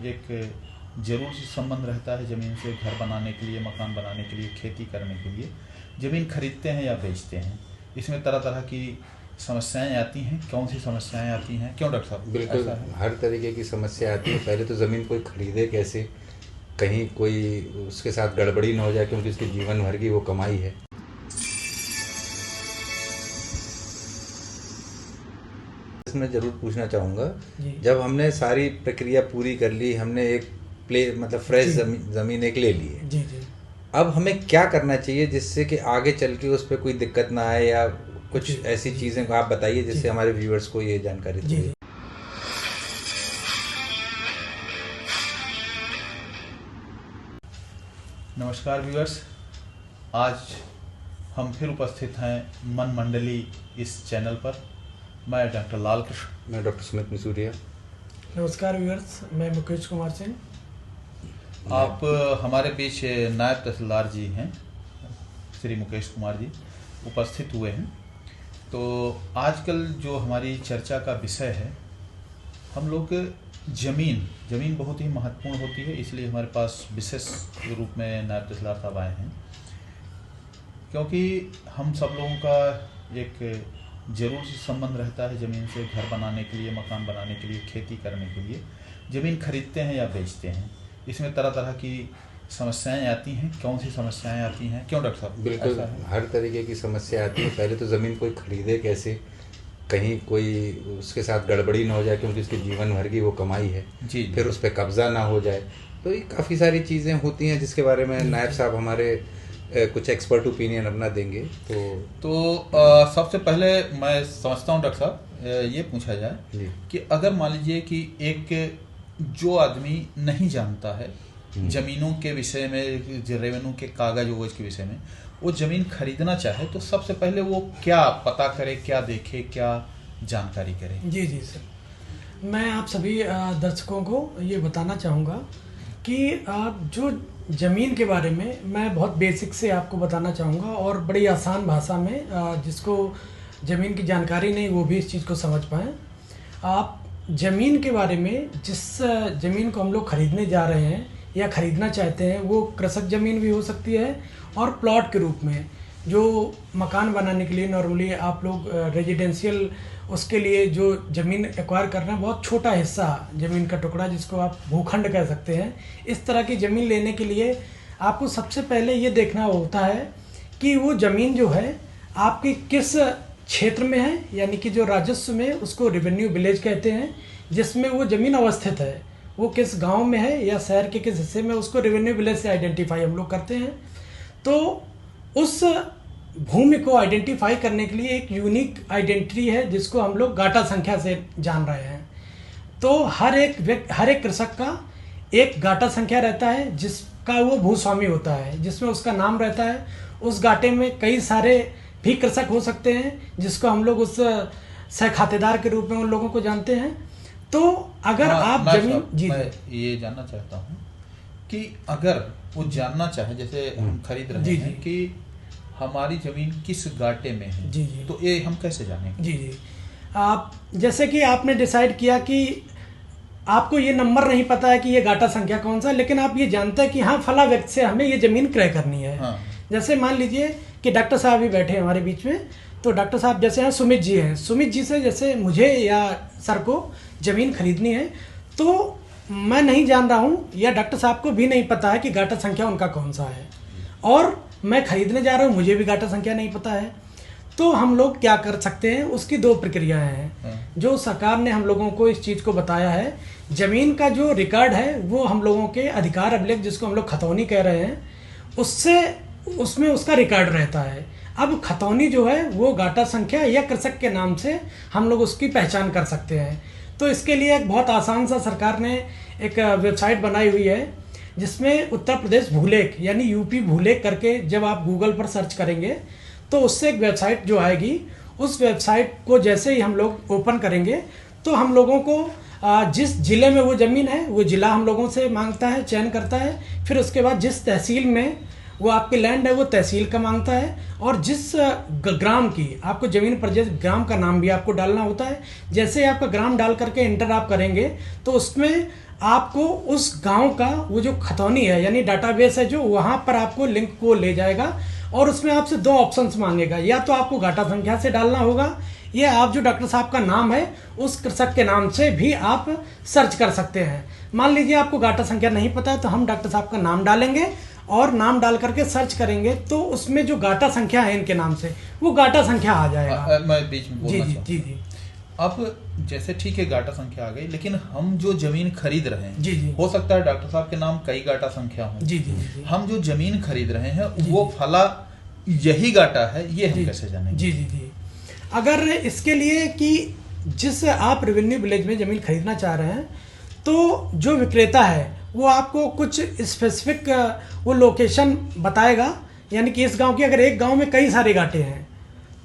एक ज़रूर सी संबंध रहता है ज़मीन से, घर बनाने के लिए, मकान बनाने के लिए, खेती करने के लिए। ज़मीन खरीदते हैं या बेचते हैं, इसमें तरह तरह की समस्याएं आती हैं। कौन सी समस्याएं आती हैं, क्यों डॉक्टर साहब? बिल्कुल हर तरीके की समस्या आती है। पहले तो ज़मीन कोई खरीदे कैसे, कहीं कोई उसके साथ गड़बड़ी ना हो जाए, क्योंकि उसके जीवन भर की वो कमाई है। इसमें ज़रूर पूछना चाहूँगा, जब हमने सारी प्रक्रिया पूरी कर ली, हमने एक फ्रेश ज़मीन एक ले ली है, अब हमें क्या करना चाहिए जिससे कि आगे चल के उस पर कोई दिक्कत ना आए, या कुछ ऐसी चीज़ें को आप बताइए जिससे हमारे व्यूअर्स को ये जानकारी दे। नमस्कार व्यूअर्स, आज हम फिर उपस्थित हैं मन मंडली इस चैनल पर। मैं डॉक्टर लाल कृष्ण, मैं डॉक्टर सुमित मिसूरिया। नमस्कार व्यूअर्स, मैं मुकेश कुमार सिंह। आप हमारे बीच नायब तहसीलदार जी हैं, श्री मुकेश कुमार जी उपस्थित हुए हैं। तो आजकल जो हमारी चर्चा का विषय है, हम लोग ज़मीन बहुत ही महत्वपूर्ण होती है, इसलिए हमारे पास विशेष रूप में नायब तहसीलदार साहब आए हैं, क्योंकि हम सब लोगों का एक ज़रूर सी संबंध रहता है ज़मीन से, घर बनाने के लिए, मकान बनाने के लिए, खेती करने के लिए। ज़मीन खरीदते हैं या बेचते हैं, इसमें तरह तरह की समस्याएं आती हैं। कौन सी समस्याएं आती हैं, क्यों डॉक्टर साहब? बिल्कुल हर तरीके की समस्या आती है। पहले तो ज़मीन कोई खरीदे कैसे, कहीं कोई उसके साथ गड़बड़ी ना हो जाए, क्योंकि उसके जीवन भर की वो कमाई है। फिर उस पर कब्जा ना हो जाए, तो ये काफ़ी सारी चीज़ें होती हैं जिसके बारे में नायब साहब हमारे कुछ एक्सपर्ट ओपिनियन अपना देंगे। तो सबसे पहले मैं समझता हूँ डॉक्टर साहब, ये पूछा जाए कि अगर मान लीजिए कि एक जो आदमी नहीं जानता है ज़मीनों के विषय में, रेवेन्यू के कागज वोगज के विषय में, वो ज़मीन खरीदना चाहे तो सबसे पहले वो क्या पता करे, क्या देखे, क्या जानकारी करे? जी सर, मैं आप सभी दर्शकों को ये बताना चाहूँगा कि जो ज़मीन के बारे में मैं बहुत बेसिक से आपको बताना चाहूँगा, और बड़ी आसान भाषा में, जिसको ज़मीन की जानकारी नहीं वो भी इस चीज़ को समझ पाएँ। आप ज़मीन के बारे में, जिस ज़मीन को हम लोग खरीदने जा रहे हैं या ख़रीदना चाहते हैं, वो कृषक ज़मीन भी हो सकती है, और प्लॉट के रूप में जो मकान बनाने के लिए नॉर्मली आप लोग रेजिडेंशियल उसके लिए जो ज़मीन एक्वायर करना है, बहुत छोटा हिस्सा ज़मीन का टुकड़ा जिसको आप भूखंड कह सकते हैं, इस तरह की ज़मीन लेने के लिए आपको सबसे पहले ये देखना होता है कि वो ज़मीन जो है आपकी किस क्षेत्र में है, यानी कि जो राजस्व में उसको रेवेन्यू विलेज कहते हैं, जिसमें वो ज़मीन अवस्थित है, वो किस गांव में है या शहर के किस हिस्से में, उसको रेवेन्यू विलेज से आइडेंटिफाई हम लोग करते हैं। तो उस भूमि को आइडेंटिफाई करने के लिए एक यूनिक आइडेंटिटी है जिसको हम लोग गाटा संख्या से जान रहे हैं। तो हर एक कृषक का एक गाटा संख्या रहता है जिसका वो भूस्वामी होता है, जिसमें उसका नाम रहता है। उस गाटे में कई सारे भी कृषक हो सकते हैं जिसको हम लोग उस सहखातेदार के रूप में उन लोगों को जानते हैं। तो अगर आप ज़मीन मैं ये जानना चाहता हूँ कि अगर वो जानना चाहे, जैसे हम खरीद रहे हैं कि हमारी ज़मीन किस गाटे में है, तो ये हम कैसे जानेंगे? आप जैसे कि आपने डिसाइड किया कि आपको ये नंबर नहीं पता है कि ये गाटा संख्या कौन सा, लेकिन आप ये जानते हैं कि हाँ फला व्यक्ति से हमें ये ज़मीन क्रय करनी है। जैसे मान लीजिए कि डॉक्टर साहब भी बैठे हैं हमारे बीच में, तो डॉक्टर साहब जैसे हैं सुमित जी हैं, सुमित जी से जैसे मुझे या सर को ज़मीन खरीदनी है, तो मैं नहीं जान रहा हूँ या डॉक्टर साहब को भी नहीं पता है कि गाटा संख्या उनका कौन सा है, और मैं खरीदने जा रहा हूँ, मुझे भी गाटा संख्या नहीं पता है। तो हम लोग क्या कर सकते हैं, उसकी दो प्रक्रियाएं हैं जो सरकार ने हम लोगों को इस चीज़ को बताया है। ज़मीन का जो रिकॉर्ड है वो हम लोगों के अधिकार अभिलेख, जिसको हम लोग खतौनी कह रहे हैं, उसमें उसका रिकॉर्ड रहता है। अब खतौनी जो है वो गाटा संख्या या कृषक के नाम से हम लोग उसकी पहचान कर सकते हैं। तो इसके लिए एक बहुत आसान सा सरकार ने एक वेबसाइट बनाई हुई है, जिसमें उत्तर प्रदेश भूलेख यानी यूपी भूलेख करके जब आप गूगल पर सर्च करेंगे तो उससे एक वेबसाइट जो आएगी, उस वेबसाइट को जैसे ही हम लोग ओपन करेंगे तो हम लोगों को जिस ज़िले में वो ज़मीन है वो ज़िला हम लोगों से मांगता है, चयन करता है। फिर उसके बाद जिस तहसील में वो आपकी लैंड है वो तहसील का मांगता है, और जिस ग्राम की आपको ज़मीन पर, जिस ग्राम का नाम भी आपको डालना होता है। जैसे आपका ग्राम डाल करके इंटर आप करेंगे तो उसमें आपको उस गांव का वो जो खतौनी है यानी डाटाबेस है जो, वहां पर आपको लिंक को ले जाएगा और उसमें आपसे 2 ऑप्शंस मांगेगा। या तो आपको गाटा संख्या से डालना होगा, या आप जो डॉक्टर साहब का नाम है उस कृषक के नाम से भी आप सर्च कर सकते हैं। मान लीजिए आपको गाटा संख्या नहीं पता है तो हम डॉक्टर साहब का नाम डालेंगे और नाम डाल करके सर्च करेंगे तो उसमें जो गाटा संख्या है इनके नाम से वो गाटा संख्या आ जाएगा। मैं बीच में बोलना चाहूँगा। जी। अब जैसे ठीक है गाटा संख्या आ गई, लेकिन हम जो जमीन खरीद रहे हैं, जी। हो सकता है डॉक्टर साहब के नाम कई गाटा संख्या हो। जी। हम जो जमीन खरीद रहे हैं वो फला यही गाटा है, ये हम कैसे जानेंगे? जी। अगर इसके लिए कि जिस आप रेवेन्यू विलेज में जमीन खरीदना चाह रहे हैं तो जो विक्रेता है वो आपको कुछ स्पेसिफिक वो लोकेशन बताएगा, यानी कि इस गांव की अगर एक गांव में कई सारे गाटे हैं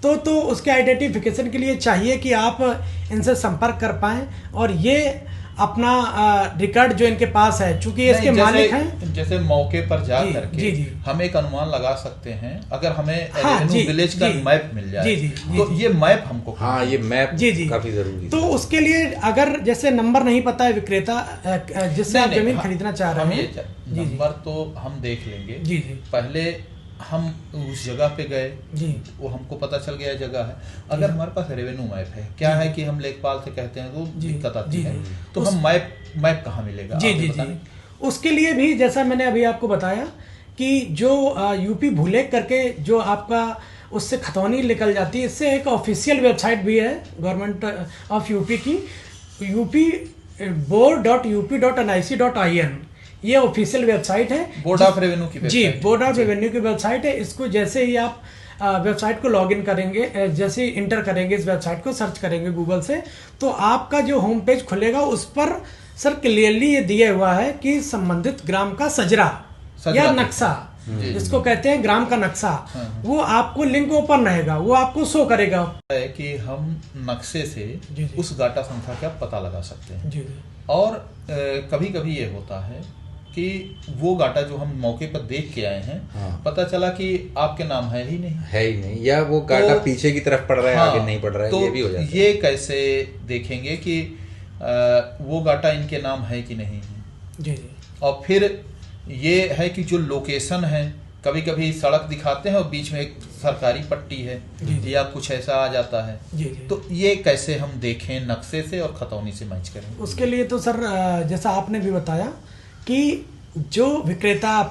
तो उसके आइडेंटिफिकेशन के लिए चाहिए कि आप इनसे संपर्क कर पाएं और ये अपना रिकॉर्ड जो इनके पास है, चूंकि इसके मालिक हैं, जैसे मौके पर जा करके जी। हम एक अनुमान लगा सकते हैं अगर हमें हाँ, विलेज का मैप मिल जाए। जी। तो ये मैप हमको, हाँ ये मैप जी काफी जरूरी है। तो उसके लिए अगर जैसे नंबर नहीं पता है विक्रेता जिससे आप जमीन खरीदना चाह रहे हैं, नंबर तो हम देख लेंगे। जी। पहले हम उस जगह पे गए जी, वो हमको पता चल गया जगह है। अगर हमारे पास रेवेन्यू मैप है, क्या है कि हम लेखपाल से कहते हैं तो दिक्कत आती है, तो हम मैप कहाँ मिलेगा? जी। उसके लिए भी जैसा मैंने अभी आपको बताया कि जो यूपी भूलेख करके जो आपका उससे खतौनी निकल जाती है, इससे एक ऑफिशियल वेबसाइट भी है गवर्नमेंट ऑफ यूपी की, board.up.nic.in, ये ऑफिशियल वेबसाइट है बोर्ड ऑफ रेवेन्यू की जी, बोर्ड ऑफ रेवेन्यू की वेबसाइट है। इसको जैसे ही आप वेबसाइट को लॉगिन करेंगे, जैसे इंटर करेंगे इस वेबसाइट को, सर्च करेंगे गूगल से, तो आपका जो होम पेज खुलेगा उस पर सर क्लियरली ये दिया हुआ है कि संबंधित ग्राम का सजरा या नक्शा, जिसको कहते हैं ग्राम का नक्शा, वो आपको लिंक ओपन रहेगा, वो आपको शो करेगा है कि हम नक्शे से उस गाटा संख्या का पता लगा सकते हैं। जी। और कभी कभी ये होता है कि वो गाटा जो हम मौके पर देख के आए हैं, पता चला कि आपके नाम है ही नहीं, या वो गाटा पीछे की तरफ पड़ रहा है, आगे नहीं पड़ रहा है, तो ये भी हो जाता है। ये कैसे देखेंगे कि वो गाटा इनके नाम है कि नहीं है? जी। और फिर ये है कि जो लोकेशन है, कभी कभी सड़क दिखाते हैं और बीच में एक सरकारी पट्टी है या कुछ ऐसा आ जाता है, तो ये कैसे हम देखें नक्शे से और खतौनी से मैच करें? उसके लिए तो सर जैसा आपने भी बताया कि जो विक्रेता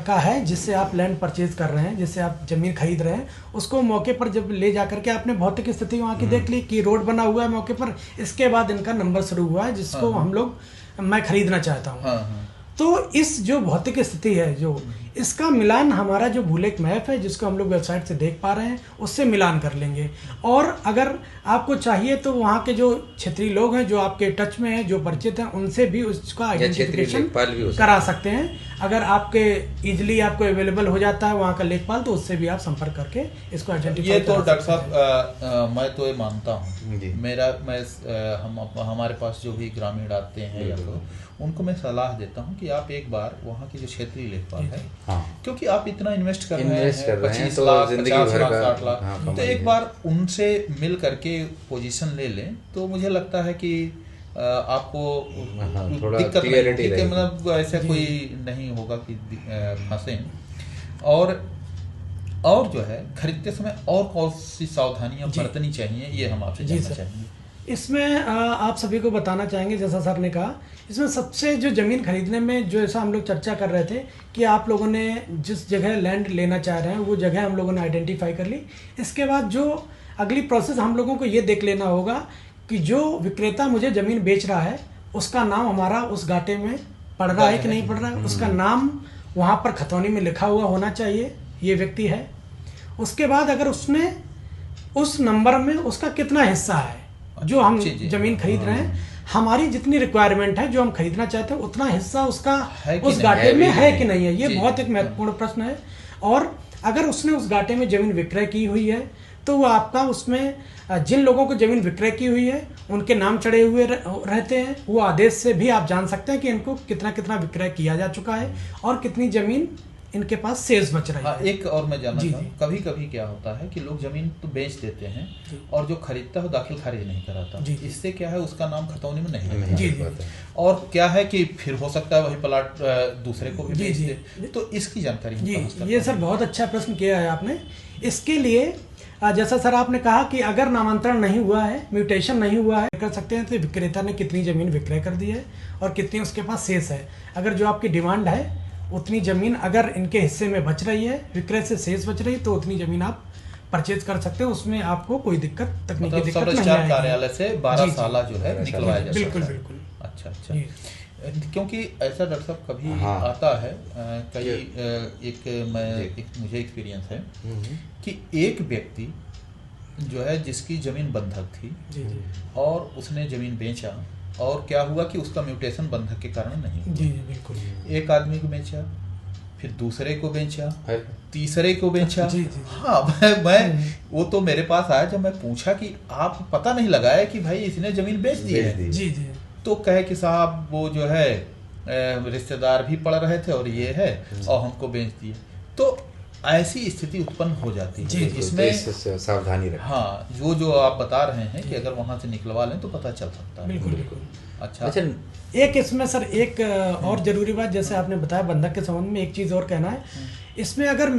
का है, जिससे आप लैंड परचेज कर रहे हैं, जिससे आप जमीन खरीद रहे हैं, उसको मौके पर जब ले जाकर के आपने भौतिक स्थिति वहाँ की देख ली कि रोड बना हुआ है मौके पर, इसके बाद इनका नंबर शुरू हुआ है जिसको हम लोग मैं खरीदना चाहता हूँ। तो इस जो भौतिक स्थिति है, जो इसका मिलान हमारा जो भूलेख मैप है जिसको हम लोग वेबसाइट से देख पा रहे हैं उससे मिलान कर लेंगे। और अगर आपको चाहिए तो वहाँ के जो क्षेत्रीय लोग हैं जो आपके टच में हैं, जो परिचित हैं, उनसे भी उसका आइडेंटिफिकेशन करा सकते हैं। अगर आपके इजिली आपको अवेलेबल हो जाता है वहाँ का लेखपाल, तो उससे भी आप संपर्क करके इसको आइडेंटिफाई। ये तो डॉक्टर साहब मैं तो ये मानता हूँ, हमारे पास जो भी ग्रामीण आते हैं या तो उनको मैं सलाह देता हूँ कि आप एक बार वहाँ की जो क्षेत्रीय लेखपाल है, क्योंकि आप इतना इन्वेस्ट कर रहे हैं 25 लाख 50 लाख 60 लाख, तो एक बार उनसे मिल करके पोजीशन ले लें, तो मुझे लगता है कि आपको दिक्कत नहीं, मतलब ऐसा कोई नहीं होगा कि फंसे। और जो है खरीदते समय और कौन सी सावधानियां बरतनी चाहिए, ये हम आपसे जानना चाहेंगे। इसमें आप सभी को बताना चाहेंगे, जैसा सर ने कहा, इसमें सबसे जो ज़मीन खरीदने में जो ऐसा हम लोग चर्चा कर रहे थे कि आप लोगों ने जिस जगह लैंड लेना चाह रहे हैं वो जगह हम लोगों ने आइडेंटिफाई कर ली। इसके बाद जो अगली प्रोसेस हम लोगों को ये देख लेना होगा कि जो विक्रेता मुझे ज़मीन बेच रहा है उसका नाम हमारा उस गाटे में पड़ रहा है कि नहीं पड़ रहा है, उसका नाम वहाँ पर खतौनी में लिखा हुआ होना चाहिए, ये व्यक्ति है। उसके बाद अगर उसने उस नंबर में उसका कितना हिस्सा है जो हम जमीन खरीद रहे हैं, हमारी जितनी रिक्वायरमेंट है जो हम खरीदना चाहते हैं उतना हिस्सा उसका उस गाटे में है कि नहीं है, ये बहुत एक महत्वपूर्ण प्रश्न है। और अगर उसने उस गाटे में जमीन विक्रय की हुई है तो वो आपका उसमें जिन लोगों को जमीन विक्रय की हुई है उनके नाम चढ़े हुए रहते हैं, वो आदेश से भी आप जान सकते हैं कि इनको कितना कितना विक्रय किया जा चुका है और कितनी जमीन इनके पास शेष बच रही है। एक और मैं जानना चाहूँ, कभी कभी क्या होता है कि लोग जमीन तो बेच देते हैं और जो खरीदता है दाखिल खारिज नहीं कराता, इससे क्या है उसका नाम खतौनी में नहीं है। और क्या है कि फिर हो सकता है वही प्लाट दूसरे को भी बेच दे, तो इसकी जानकारी ये सर बहुत अच्छा प्रश्न किया है आपने। इसके लिए जैसा सर आपने कहा कि अगर नामांतरण नहीं हुआ है, म्यूटेशन नहीं हुआ है, कर सकते हैं तो विक्रेता ने कितनी जमीन विक्रय कर दी है और कितनी उसके पास शेष है। अगर जो आपकी डिमांड है उतनी जमीन अगर इनके हिस्से में बच रही है, विक्रय से शेष बच रही है, तो उतनी जमीन आप परचेज कर सकते हो, उसमें आपको कोई दिक्कत तकनीकी दिक्कत नहीं आएगी। कार्यालय से 12 साल जो है निकलवाया जा सकता है। बिल्कुल बिल्कुल। अच्छा, क्योंकि ऐसा डॉक्टर साहब कभी आता है मुझे एक्सपीरियंस है कि एक व्यक्ति जो है जिसकी जमीन बंधक थी और उसने जमीन बेचा, और क्या हुआ कि उसका म्यूटेशन बंधक के कारण नहीं हुआ। बिल्कुल। एक आदमी को बेचा, फिर दूसरे को बेचा, तीसरे को बेचा। हाँ, मैं वो तो मेरे पास आया, जब मैं पूछा कि आप पता नहीं लगाया कि भाई इसने जमीन बेच दी है, जी, तो कहे कि साहब वो जो है रिश्तेदार भी पड़ रहे थे और ये है और हमको बेच दिए। तो ऐसी स्थिति उत्पन्न हो जाती है, इसमें सावधानी रखें। हाँ, जो आप बता रहे हैं कि अगर वहां से निकलवा लें तो पता चल सकता है। बिल्कुल बिल्कुल। अच्छा, एक इसमें सर एक और जरूरी बात, जैसे आपने बताया बंधक के संबंध में एक चीज और कहना है, इसमें अगर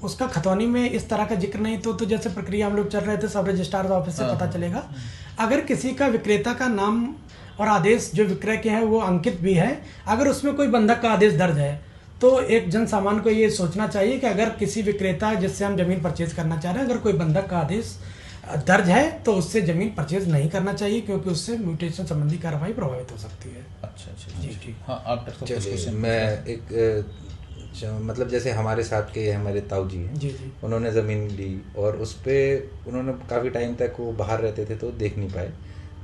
उसका खतौनी में इस तरह का जिक्र नहीं तो जैसे प्रक्रिया हम लोग चल रहे थे सब रजिस्ट्रार ऑफिस से पता चलेगा। अगर किसी का विक्रेता का नाम और आदेश जो विक्रय के हैं वो अंकित भी है, अगर उसमें कोई बंधक का आदेश दर्ज है, तो एक जन सामान्य को ये सोचना चाहिए कि अगर किसी विक्रेता जिससे हम जमीन परचेज करना चाह रहे हैं, अगर कोई बंधक का आदेश दर्ज है तो उससे जमीन परचेज नहीं करना चाहिए, क्योंकि उससे म्यूटेशन संबंधी कार्रवाई प्रभावित हो सकती है। अच्छा जी ठीक। हाँ, आप चलिए, मैं एक मतलब जैसे हमारे साथ के हमारे ताऊ जी हैं, जी। उन्होंने ज़मीन ली और उस पर उन्होंने काफ़ी टाइम तक वो बाहर रहते थे तो देख नहीं पाए।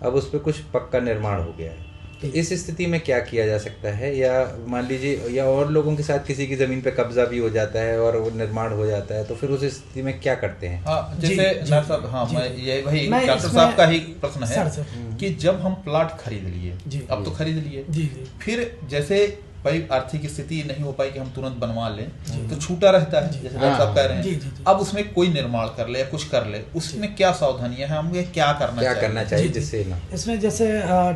अब उस पर कुछ पक्का निर्माण हो गया है, तो इस स्थिति में क्या किया जा सकता है? या मान लीजिए या और लोगों के साथ किसी की ज़मीन पे कब्जा भी हो जाता है और वो निर्माण हो जाता है, तो फिर उस स्थिति में क्या करते हैं? हाँ, जैसे साहब, हाँ, मैं ये वही डॉक्टर साहब का ही प्रश्न है कि जब हम प्लाट खरीद लिए, अब तो खरीद लिए, फिर जैसे भाई आर्थिक स्थिति नहीं हो पाई कि हम तुरंत बनवा लें, तो छूटा रहता है, जैसे डॉक्टर साहब कह रहे हैं। अब उसमें कोई निर्माण कर ले या कुछ कर ले, उसमें क्या सावधानियां हैं, हमें क्या करना चाहिए जिससे ना? इसमें जैसे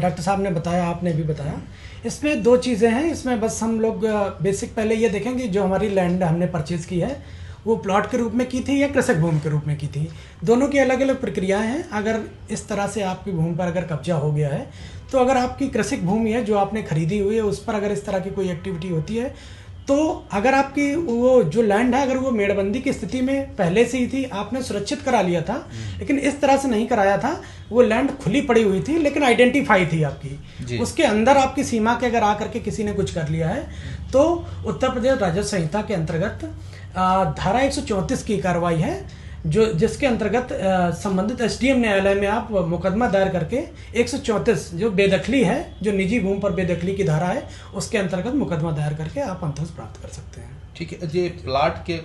डॉक्टर साहब ने बताया, आपने भी बताया, इसमें दो चीज़ें हैं। इसमें बस हम लोग बेसिक पहले ये देखेंगे जो हमारी लैंड हमने परचेज की है वो प्लॉट के रूप में की थी या कृषक भूमि के रूप में की थी। दोनों की अलग अलग प्रक्रियाएं हैं। अगर इस तरह से आपकी भूमि पर अगर कब्जा हो गया है, तो अगर आपकी कृषक भूमि है जो आपने खरीदी हुई है, उस पर अगर इस तरह की कोई एक्टिविटी होती है, तो अगर आपकी वो जो लैंड है अगर वो मेड़बंदी की स्थिति में पहले से ही थी, आपने सुरक्षित करा लिया था, लेकिन इस तरह से नहीं कराया था, वो लैंड खुली पड़ी हुई थी लेकिन आइडेंटिफाई थी आपकी, उसके अंदर आपकी सीमा के अगर आकर के किसी ने कुछ कर लिया है, तो उत्तर प्रदेश राजस्व संहिता के अंतर्गत धारा 134 की कार्रवाई है, जो जिसके अंतर्गत संबंधित एसडीएम न्यायालय में आप मुकदमा दायर करके 134 जो बेदखली है, जो निजी भूमि पर बेदखली की धारा है, उसके अंतर्गत मुकदमा दायर करके आप अंतोष प्राप्त कर सकते हैं। ठीक है। ये प्लाट के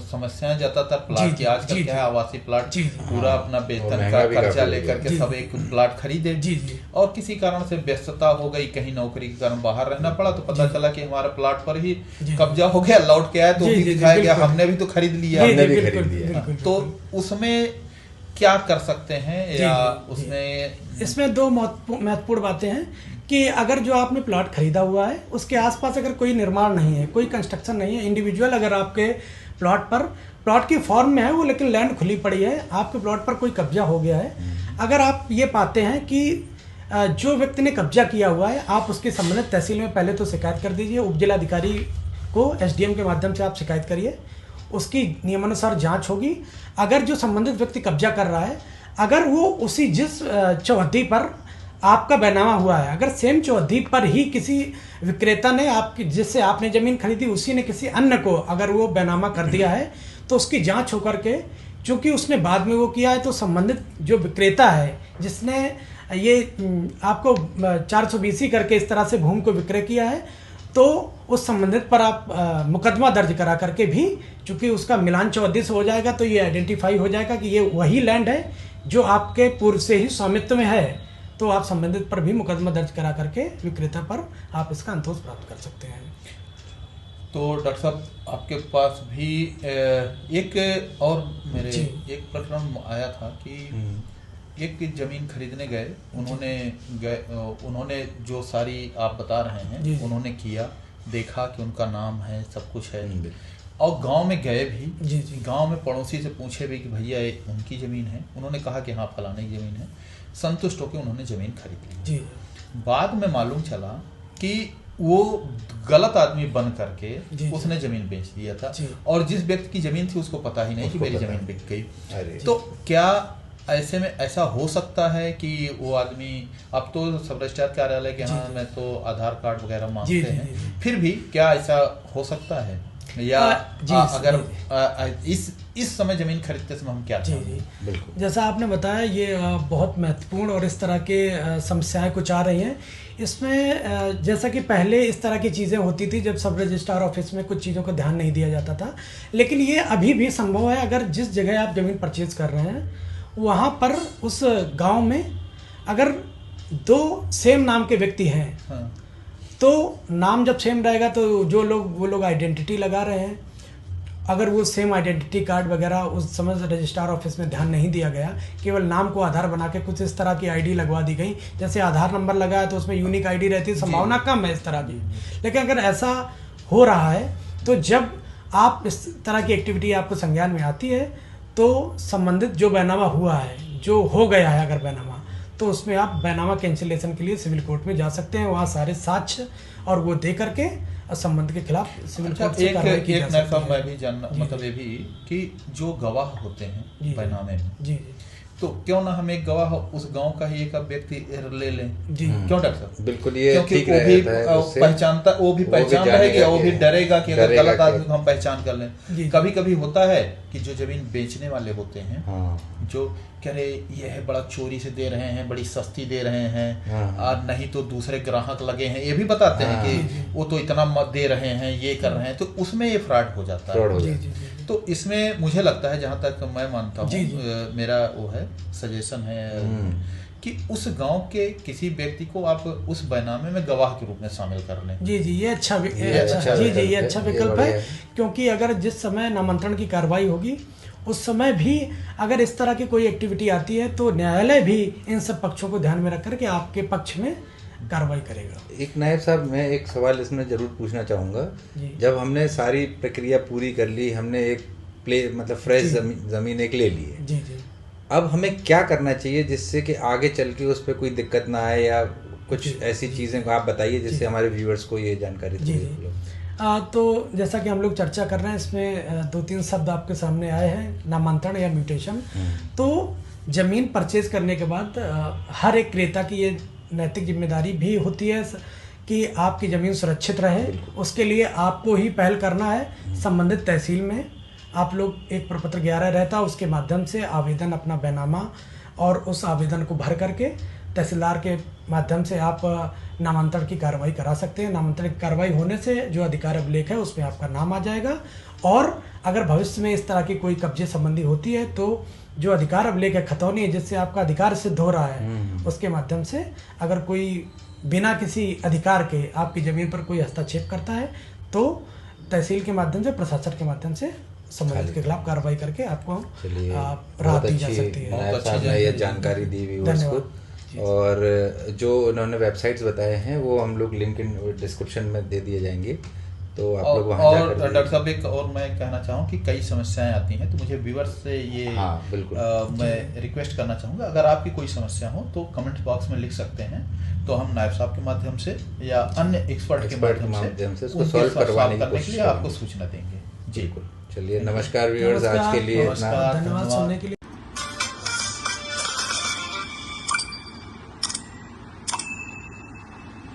समस्याएं ज्यादातर प्लाट की आजकल क्या है, आवासीय प्लाट पूरा अपना वेतन का खर्चा लेकर के सब एक प्लाट खरीदे, और किसी कारण से व्यस्तता हो गई, कहीं नौकरी के कारण बाहर रहना पड़ा, तो पता चला कि हमारा प्लाट पर ही कब्जा हो गया, लौट के आया तो भी दिखाया गया हमने भी तो खरीद लिया। तो उसमें क्या कर सकते हैं, या उसमें इसमें दो महत्वपूर्ण बातें हैं कि अगर जो आपने प्लॉट खरीदा हुआ है उसके आसपास अगर कोई निर्माण नहीं है, कोई कंस्ट्रक्शन नहीं है, इंडिविजुअल अगर आपके प्लॉट पर प्लॉट की फॉर्म में है वो, लेकिन लैंड खुली पड़ी है, आपके प्लॉट पर कोई कब्जा हो गया है, अगर आप ये पाते हैं कि जो व्यक्ति ने कब्जा किया हुआ है, आप उसके संबंधित तहसील में पहले तो शिकायत कर दीजिए, उपजिलाधिकारी को एसडीएम के माध्यम से आप शिकायत करिए, उसकी नियमानुसार जांच होगी। अगर जो संबंधित व्यक्ति कब्जा कर रहा है, अगर वो उसी जिस चौहद्दी पर आपका बैनामा हुआ है, अगर सेम चौहद्दी पर ही किसी विक्रेता ने आपकी जिससे आपने जमीन खरीदी उसी ने किसी अन्य को अगर वो बैनामा कर दिया है, तो उसकी जांच होकर के, चूंकि उसने बाद में वो किया है, तो संबंधित जो विक्रेता है जिसने ये आपको 420 करके इस तरह से भूमि को विक्रय किया है, तो उस संबंधित पर आप मुकदमा दर्ज करा करके भी, चूंकि उसका मिलान चौहद्दी से हो जाएगा, तो ये आइडेंटिफाई हो जाएगा कि ये वही लैंड है जो आपके पूर्व से ही स्वामित्व में है, तो आप संबंधित पर भी मुकदमा दर्ज करा करके विक्रेता पर आप इसका अंतोष प्राप्त कर सकते हैं। तो डॉक्टर साहब आपके पास भी एक और मेरे एक प्रकरण आया था कि एक जमीन खरीदने गए, उन्होंने जो सारी आप बता रहे हैं उन्होंने किया, देखा कि उनका नाम है, सब कुछ है, और गांव में गए भी, गांव में पड़ोसी से पूछे भी कि भैया उनकी ज़मीन है, उन्होंने कहा कि हाँ फलाने की ज़मीन है, संतुष्ट होकर उन्होंने ज़मीन खरीद ली। बाद में मालूम चला कि वो गलत आदमी बन करके उसने ज़मीन बेच दिया था, और जिस व्यक्ति की ज़मीन थी उसको पता ही नहीं कि मेरी ज़मीन बिक गई। तो क्या ऐसे में ऐसा हो सकता है कि वो आदमी, अब तो सब रजिस्ट्रार कार्यालय के यहाँ में तो आधार कार्ड वगैरह मांगते हैं, फिर भी क्या ऐसा हो सकता है, या अगर इस समय जमीन खरीदते समय हम क्या बिल्कुल जैसा आपने बताया, ये बहुत महत्वपूर्ण और इस तरह के समस्याएं कुछ आ रही हैं इसमें। जैसा कि पहले इस तरह की चीज़ें होती थी जब सब रजिस्ट्रार ऑफिस में कुछ चीज़ों का ध्यान नहीं दिया जाता था, लेकिन ये अभी भी संभव है। अगर जिस जगह आप ज़मीन परचेज कर रहे हैं वहाँ पर उस गांव में अगर दो सेम नाम के व्यक्ति हैं, तो नाम जब सेम रहेगा तो वो लोग आइडेंटिटी लगा रहे हैं। अगर वो सेम आइडेंटिटी कार्ड वगैरह उस समय रजिस्ट्रार ऑफिस में ध्यान नहीं दिया गया, केवल नाम को आधार बना के कुछ इस तरह की आईडी लगवा दी गई, जैसे आधार नंबर लगाया तो उसमें यूनिक आईडी रहती है, संभावना कम है इस तरह की। लेकिन अगर ऐसा हो रहा है तो जब आप इस तरह की एक्टिविटी आपको संज्ञान में आती है तो संबंधित जो बैनामा हुआ है, जो हो गया है अगर बैनामा, तो उसमें आप बैनामा कैंसिलेशन के लिए सिविल कोर्ट में जा सकते हैं। वहाँ सारे साक्ष्य और वो दे करके संबंध के खिलाफ सिविल कोर्ट से कार्रवाई की जा सकती है। मैं भी जानना मतलब ये भी कि जो गवाह होते हैं बैनामे में, तो क्यों ना हम एक गवाह उस गांव का ही एक व्यक्ति ले लें, क्यों डॉक्टर साहब? बिल्कुल, ये क्योंकि वो भी पहचानता, वो भी पहचान रहेगा, वो भी डरेगा कि अगर गलत आदमी को हम पहचान कर लें। कभी कभी होता है कि जो जमीन बेचने वाले होते हैं, जो कह रहे ये है बड़ा चोरी से दे रहे हैं, बड़ी सस्ती दे रहे हैं, और नहीं तो दूसरे ग्राहक लगे हैं, ये भी बताते हैं कि वो तो इतना मत दे रहे हैं, ये कर रहे हैं, तो उसमें ये फ्रॉड हो जाता है। तो इसमें मुझे लगता है, जहाँ तक मैं मानता हूँ, मेरा वो है सजेशन है कि उस गांव के किसी व्यक्ति को आप उस बैनामे में गवाह के रूप में शामिल कर लें। ये अच्छा विकल्प है, क्योंकि अगर जिस समय नामांतरण की कार्रवाई होगी उस समय भी अगर इस तरह की कोई एक्टिविटी आती है तो न्यायालय भी इन सब पक्षों को ध्यान में रख करके आपके पक्ष में कार्रवाई करेगा। एक नायब साहब, मैं एक सवाल इसमें जरूर पूछना चाहूँगा। जब हमने सारी प्रक्रिया पूरी कर ली, हमने एक मतलब फ्रेश जमीन एक ले ली है, अब हमें क्या करना चाहिए जिससे कि आगे चल के उस पर कोई दिक्कत ना आए, या कुछ ऐसी चीज़ें आप बताइए जिससे हमारे व्यूअर्स को ये जानकारी दे। तो जैसा कि हम लोग चर्चा कर रहे हैं, इसमें 2-3 शब्द आपके सामने आए हैं, नामांतरण या म्यूटेशन। तो जमीन परचेज करने के बाद हर एक क्रेता की ये नैतिक जिम्मेदारी भी होती है कि आपकी ज़मीन सुरक्षित रहे। उसके लिए आपको ही पहल करना है। संबंधित तहसील में आप लोग एक प्रपत्र 11 रहता है, उसके माध्यम से आवेदन, अपना बैनामा और उस आवेदन को भर करके तहसीलदार के माध्यम से आप नामांतरण की कार्रवाई करा सकते हैं। नामांतरण की कार्रवाई होने से जो अधिकार अभिलेख है उसमें आपका नाम आ जाएगा, और अगर भविष्य में इस तरह की कोई कब्जे संबंधी होती है तो जो अधिकार अभिलेख है, खतौनी है, जिससे आपका अधिकार सिद्ध हो रहा है, उसके माध्यम से अगर कोई बिना किसी अधिकार के आपकी ज़मीन पर कोई हस्तक्षेप करता है तो तहसील के माध्यम से, प्रशासन के माध्यम से संबंधित के खिलाफ कार्रवाई करके आपको राहत दी जा सकती है। बहुत अच्छी ये जानकारी दी व्यूअर्स को, और जो उन्होंने वेबसाइट्स बताए हैं वो हम लोग लिंक इन डिस्क्रिप्शन में दे दिए जाएंगे, तो आप लोग वहाँ और डॉक्टर साहब एक और मैं कहना चाहूँ कि कई समस्याएं आती हैं, तो मुझे व्यूअर्स से ये मैं रिक्वेस्ट करना चाहूँगा, अगर आपकी कोई समस्या हो तो कमेंट बॉक्स में लिख सकते हैं, तो हम नायब साहब के माध्यम से या अन्य एक्सपर्ट के माध्यम से उसको सॉल्व करने के लिए आपको सूचना देंगे। जी, चलिए, नमस्कार व्यूअर्स, आज के लिए धन्यवाद सुनने के लिए।